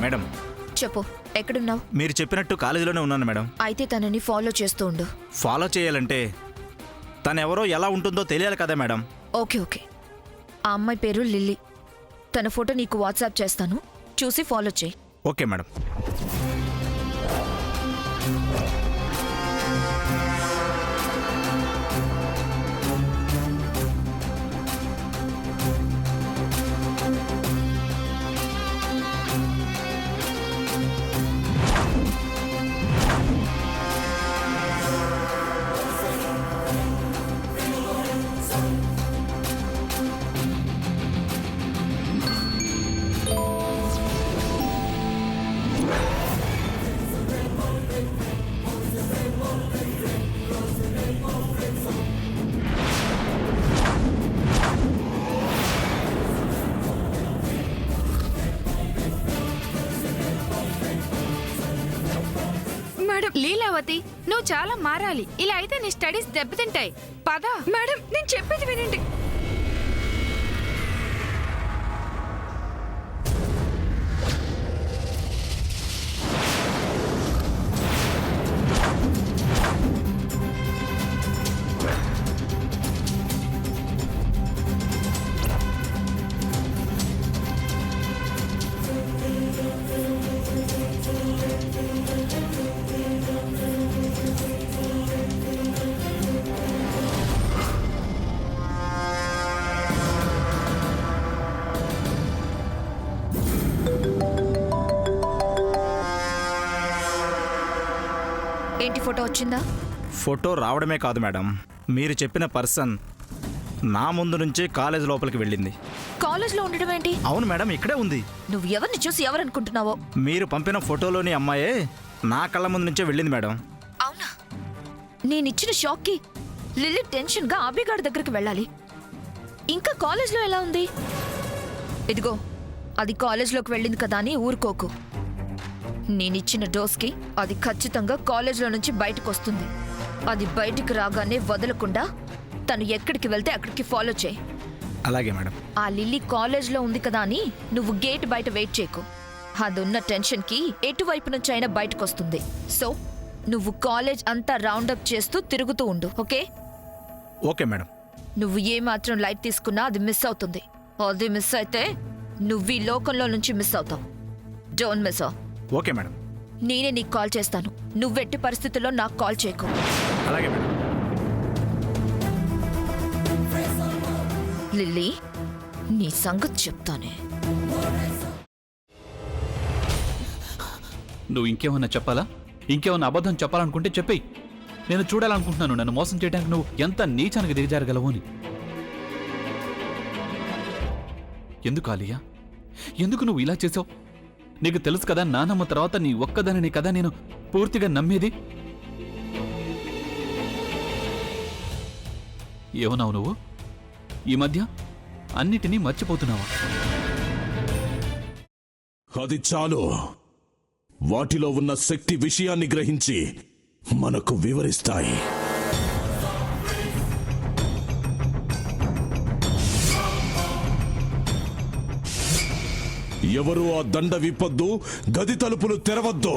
Madam చెప్పు, ఎక్కడున్నావు? మీరు చెప్పినట్టు కాలేజీలోనే ఉన్నాను మేడం. అయితే తనని ఫాలో చేస్తూ ఉండు. ఫాలో చేయాలంటే తనెవరో ఎలా ఉంటుందో తెలియాలి కదా మేడం. Okay okay. ఆ అమ్మాయి పేరు లిల్లీ. తన ఫోటో నీకు వాట్సాప్ చేస్తాను, చూసి ఫాలో చేయి. Okay madam. లీలావతి, నువ్వు చాలా మారాలి. ఇలా అయితే నీ స్టడీస్ దెబ్బతింటాయి. పద. మేడం, నేను చెప్పేది వినండి. ఏంటి, ఫోటో వచ్చిందా? ఫోటో రావడమే కాదు మేడం, మీరు చెప్పిన పర్సన్ నా ముందు నుంచి కాలేజ్ లోపలికి వెళ్ళింది. కాలేజ్లో ఉండడం ఏంటి? అవును మేడం, ఇక్కడే ఉంది. నువ్వు ఎవరిని చూసి ఎవరనుకుంటున్నావో? మీరు పంపిన ఫోటోలోని అమ్మాయే నా కళ్ళ ముందు నుంచే వెళ్ళింది మేడం. అవునా? నేనిచ్చిన షాక్కి లిల్లీ టెన్షన్గా అభిగాడి దగ్గరికి వెళ్ళాలి. ఇంకా కాలేజ్లో ఎలా ఉంది? ఇదిగో, అది కాలేజ్లోకి వెళ్ళింది కదా అని ఊరుకోకు. నేనిచ్చిన డోస్కి అది ఖచ్చితంగా కాలేజ్లో నుంచి బయటకు వస్తుంది. అది బయటికి రాగానే వదలకుండా తను ఎక్కడికి వెళ్తే అక్కడికి ఫాలో చేయి. అలాగే మేడం. ఆ లిల్లీ కాలేజ్లో ఉంది కదా అని నువ్వు గేట్ బయట వెయిట్ చేయకు. అదున్న టెన్షన్కి ఎటువైపు నుంచి అయినా బయటకు వస్తుంది. సో నువ్వు కాలేజ్ అంతా రౌండప్ చేస్తూ తిరుగుతూ ఉండు, ఓకే? Okay madam. నువ్వు ఏమాత్రం లైట్ తీసుకున్నా అది మిస్ అవుతుంది. అది మిస్ అయితే నువ్వు ఈ లోకంలో నుంచి మిస్ అవుతావు. Don't miss. Okay madam. నేనే నీకు కాల్ చేస్తాను. నువ్వెట్టి పరిస్థితుల్లో నాకు కాల్ చేయకు. అలాగే మేడం. లిల్లీ, నీ సంగతి చెప్తానే. నువ్వు ఇంకేమన్నా చెప్పాలా? ఇంకేమన్నా అబద్ధం చెప్పాలనుకుంటే చెప్పేయి. నేను చూడాలనుకుంటున్నాను నన్ను మోసం చేయడానికి నువ్వు ఎంత నీచానికి దిగజారగలవు అని. ఎందుకు ఆలియా, ఎందుకు నువ్వు ఇలా చేసావు? నీకు తెలుసు కదా, నానమ్మ తర్వాత నీ ఒక్కదానిని కదా నేను పూర్తిగా నమ్మేది. ఏమన్నావు నువ్వు? ఈ మధ్య అన్నిటినీ మర్చిపోతున్నావా? అది చాలు. వాటిలో ఉన్న శక్తి విషయాన్ని గ్రహించి మనకు వివరిస్తాయి. ఎవరు ఆ దండ విప్పొద్దు, గది తలుపులు తెరవద్దు.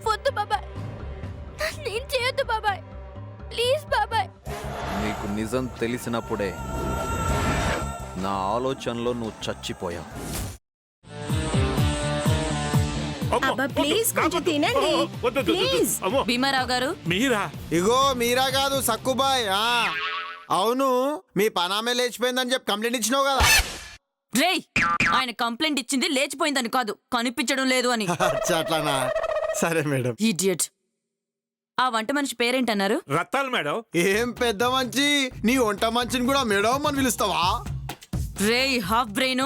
వద్దు బాబాయ్, నేను చేయొద్దు బాబాయ్, ప్లీజ్ బాబాయ్. నీకు నిజం తెలిసినప్పుడే నా ఆలోచనలో నువ్వు చచ్చిపోయావు. ప్లీజ్ కొంచెం తినండి. ప్లీజ్. భీమారావు గారు, మీరా? ఇగో మీరా కాదు, సక్కుబాయ్. అవును, మీ పనామే లేచిపోయిందని చెప్పి కంప్లైంట్ ఇచ్చినావు కదా. రేయ్, ఆయన కంప్లైంట్ ఇచ్చింది లేచిపోయిందని కాదు, కనిపించడం లేదు అని. అట్లానా? సరే మేడం. ఇడియట్. ఆ వంట మనిషి పేరేంటన్నారు? రత్తాలు మేడం. ఏం పెద్ద మంచి, నీ వంట మంచిని కూడా మేడం అని పిలుస్తావా? రేయ్ హాఫ్ బ్రెయిన్,